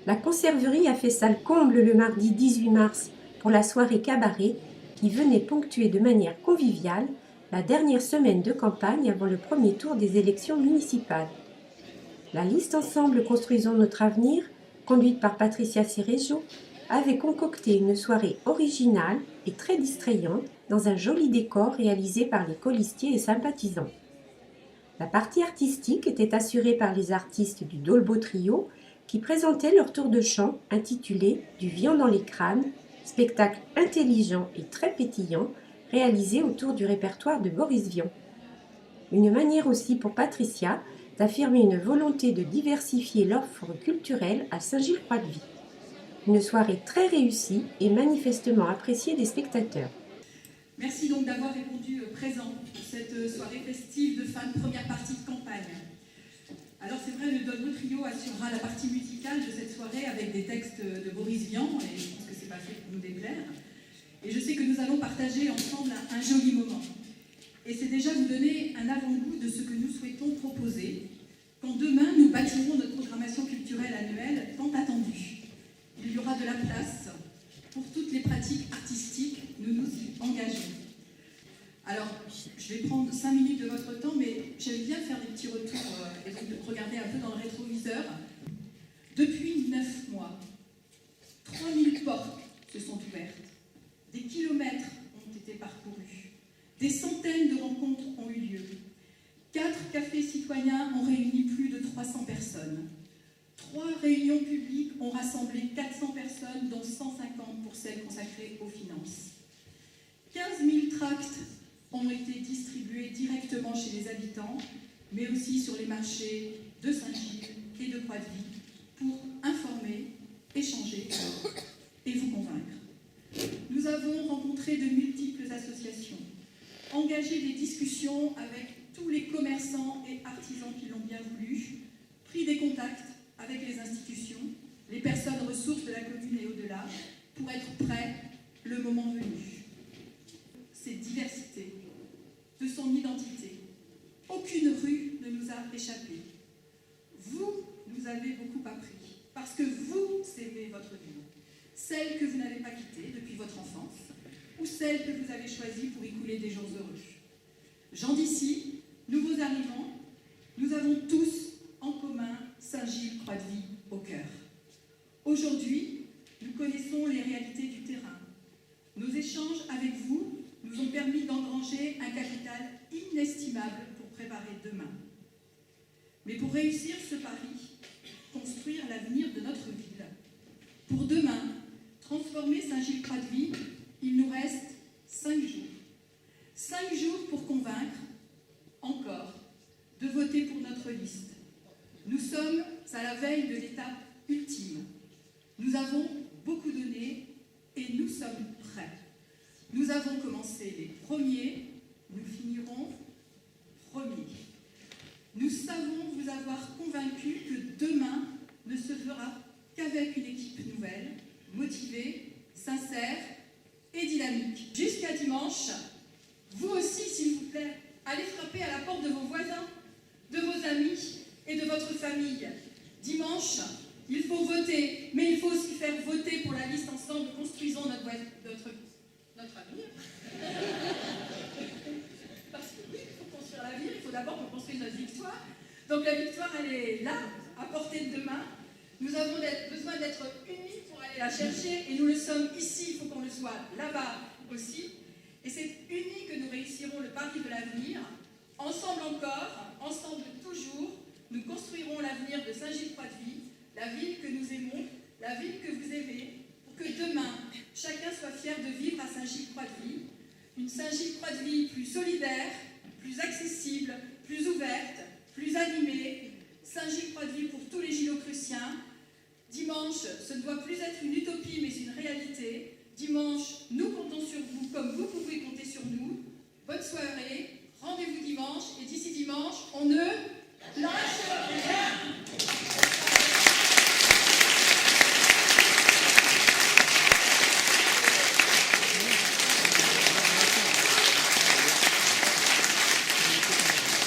La conserverie a fait salle comble le mardi 18 mars pour la soirée cabaret qui venait ponctuer de manière conviviale la dernière semaine de campagne avant le premier tour des élections municipales. La liste Ensemble construisons notre avenir, conduite par Patricia Cerejo, avait concocté une soirée originale et très distrayante dans un joli décor réalisé par les colistiers et sympathisants. La partie artistique était assurée par les artistes du Dolbo Trio qui présentaient leur tour de chant intitulé « Du viand dans les crânes », spectacle intelligent et très pétillant réalisé autour du répertoire de Boris Vian. Une manière aussi pour Patricia d'affirmer une volonté de diversifier l'offre culturelle à Saint-Gilles-Croix-de-Vie. Une soirée très réussie et manifestement appréciée des spectateurs. Merci donc d'avoir répondu présent pour cette soirée festive de fin de première partie de campagne. Alors c'est vrai, le Dolbo Trio assurera la partie musicale de cette soirée avec des textes de Boris Vian, et je pense que c'est pas fait pour nous déplaire. Et je sais que nous allons partager ensemble un joli moment. Et c'est déjà vous donner un avant-goût de ce que nous souhaitons proposer quand demain nous bâtirons notre programmation culturelle annuelle tant attendue. Il y aura de la place pour toutes les pratiques artistiques, nous nous y engageons. Alors, je vais prendre 5 minutes de votre temps, mais j'aime bien faire des petits retours et regarder un peu dans le rétroviseur. Depuis 9 mois, 3000 portes se sont ouvertes, des kilomètres ont été parcourus, des centaines de rencontres ont eu lieu, 4 cafés citoyens ont réuni plus de 300 personnes, 3 réunions publiques ont rassemblé 400 personnes, dont 150 pour celles consacrées aux finances. 15 000 tracts ont été distribués directement chez les habitants, mais aussi sur les marchés de Saint-Gilles et de Croix-de-Vie pour informer, échanger et vous convaincre. Nous avons rencontré de multiples associations, engagé des discussions avec tous les commerçants et artisans qui l'ont bien voulu, pris des contacts avec les institutions, les personnes ressources de la commune et au-delà, pour être prêts le moment venu. Cette diversité, de son identité, aucune rue ne nous a échappé. Vous nous avez beaucoup appris, parce que vous aimez votre ville, celle que vous n'avez pas quittée depuis votre enfance, ou celle que vous avez choisie pour y couler des jours heureux. Gens d'ici, nouveaux arrivants, nous avons tous en commun Saint-Gilles-Croix-de-Vie au cœur. Aujourd'hui, nous connaissons les réalités du terrain. Nos échanges avec vous nous ont permis d'engranger un capital inestimable pour préparer demain. Mais pour réussir ce pari, construire l'avenir de notre ville, pour demain, transformer Saint-Gilles-Croix-de-Vie, il nous reste 5 jours. 5 jours pour convaincre, encore, de voter pour notre liste. Nous sommes à la veille de l'étape ultime. Nous avons beaucoup donné et nous sommes prêts. Nous avons commencé les premiers, nous finirons premiers. Nous savons vous avoir convaincu que demain ne se fera qu'avec une équipe nouvelle, motivée, sincère et dynamique. Jusqu'à dimanche, vous aussi, s'il vous plaît, allez frapper à la porte de vos voisins, de vos amis et de votre famille. Dimanche, il faut voter, mais il faut aussi faire voter pour la liste Ensemble, construisons notre avenir. Parce que oui, il faut construire l'avenir, il faut d'abord qu'on construise notre victoire. Donc la victoire, elle est là, à portée de main. Nous avons besoin d'être unis pour aller la chercher, et nous le sommes ici, il faut qu'on le soit là-bas aussi. Et c'est unis que nous réussirons le pari de l'avenir. Ensemble encore, ensemble toujours, nous construirons l'avenir de Saint-Gilles-Croix-de-Vie, la ville que nous aimons, la ville que vous aimez, pour que demain, chacun soit fier de vivre à Saint-Gilles-Croix-de-Vie, une Saint-Gilles-Croix-de-Vie plus solidaire, plus accessible, plus ouverte, plus animée, Saint-Gilles-Croix-de-Vie pour tous les Gilocruciens. Dimanche, ce ne doit plus être une utopie, mais une réalité. Dimanche, nous comptons sur vous comme vous pouvez compter sur nous. Bonne soirée, rendez-vous dimanche, et d'ici dimanche, on ne lâche rien.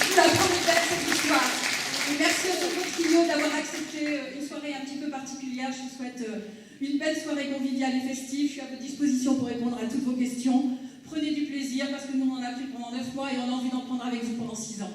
Vous la prenez belle cette histoire. Et merci à Dolbo Trio d'avoir accepté une soirée un petit peu particulière. Une belle soirée conviviale et festive. Je suis à votre disposition pour répondre à toutes vos questions. Prenez du plaisir parce que nous on en a pris pendant 9 mois et on a envie d'en prendre avec vous pendant 6 ans.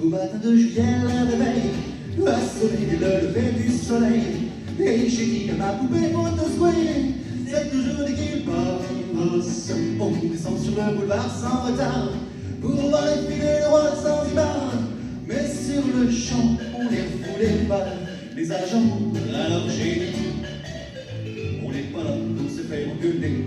Au matin de juillet, le réveil a sonné le lever du soleil. Et j'ai dit à ma poupée pour te souhaiter, c'est toujours dès qu'il passe. On descend sur le boulevard sans retard pour voir défiler le roi de Zanzibar. Mais sur le champ, on les refoulait pas, les agents. Alors j'ai dit, on n'est pas là pour se faire engueuler.